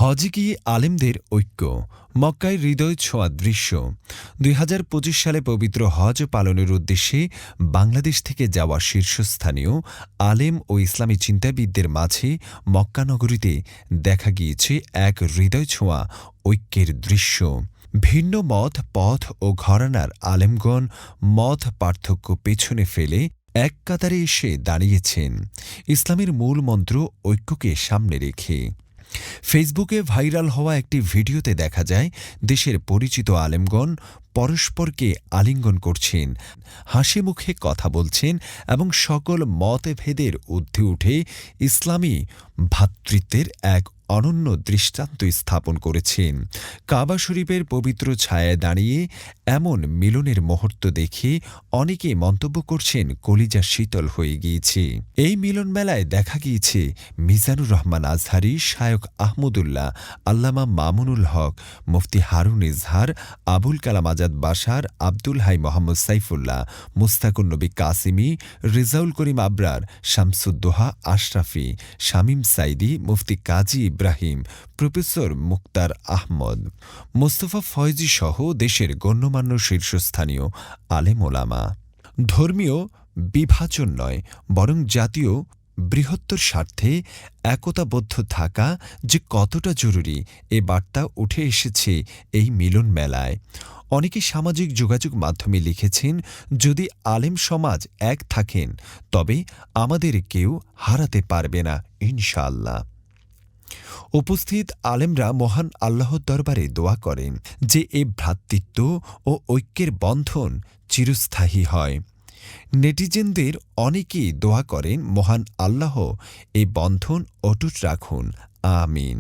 হজে গিয়ে আলেমদের ঐক্য, মক্কায় হৃদয় ছোঁয়া দৃশ্য। ২০২৫ সালে পবিত্র হজ পালনের উদ্দেশ্যে বাংলাদেশ থেকে যাওয়া শীর্ষস্থানীয় আলেম ও ইসলামী চিন্তাবিদদের মাঝে মক্কা নগরীতে দেখা গিয়েছে এক হৃদয় ছোঁয়া ঐক্যের দৃশ্য। ভিন্ন মত, পথ ও ঘরানার আলেমগণ মত পার্থক্য পেছনে ফেলে এক কাতারে এসে দাঁড়িয়েছেন ইসলামের মূল মন্ত্র ঐক্যকে সামনে রেখে। ফেসবুকে ভাইরাল হওয়া একটি ভিডিওতে দেখা যায় দেশের পরিচিত আলেমগণ পরস্পরকে আলিঙ্গন করছেন, হাসি মুখে কথা বলছেন এবং সকল মতভেদের ঊর্ধ্বে উঠে ইসলামী ভ্রাতৃত্বের এক অনন্য দৃষ্টান্ত স্থাপন করেছেন। কাবা শরীফের পবিত্র ছায়ায় দাঁড়িয়ে এমন মিলনের মুহূর্ত দেখে অনেকে মন্তব্য করছেন কলিজা শীতল হয়ে গিয়েছে। এই মিলন মেলায় দেখা গিয়েছে মিজানুর রহমান আজহারী, শায়খ আহমদুল্লাহ, আল্লামা মামুনুল হক, মুফতি হারুন ইজহার, আবুল কালাম আজাদ বাশার, আব্দুল হাই মোহাম্মদ সাইফুল্লাহ, মুস্তাকুন নবী কাসিমি, রেজাউল করিম আবরার, শামসুদ্দোহা আশরাফি, শামীম সাইদি, মুফতি কাজী ইব্রাহিম, প্রফেসর মুক্তার আহমদ, মোস্তফা ফয়েজী সহ দেশের গণ্যমান্য শীর্ষস্থানীয় আলেম ওলামা। ধর্মীয় বিভাজন নয়, বরং জাতীয় বৃহত্তর স্বার্থে একতাবদ্ধ থাকা যে কতটা জরুরি এ বার্তা উঠে এসেছে এই মিলন মেলায়। অনেকে সামাজিক যোগাযোগ মাধ্যমে লিখেছেন, যদি আলেম সমাজ এক থাকেন তবে আমাদের কেউ হারাতে পারবে না ইনশাআল্লাহ। উপস্থিত আলেমরা মহান আল্লাহর দরবারে দোয়া করেন যে এ ভ্রাতৃত্ব ও ঐক্যের বন্ধন চিরস্থায়ী হয়। নেটিজেনদের অনেকেই দোয়া করেন মহান আল্লাহ এই বন্ধন অটুট রাখুন, আমিন।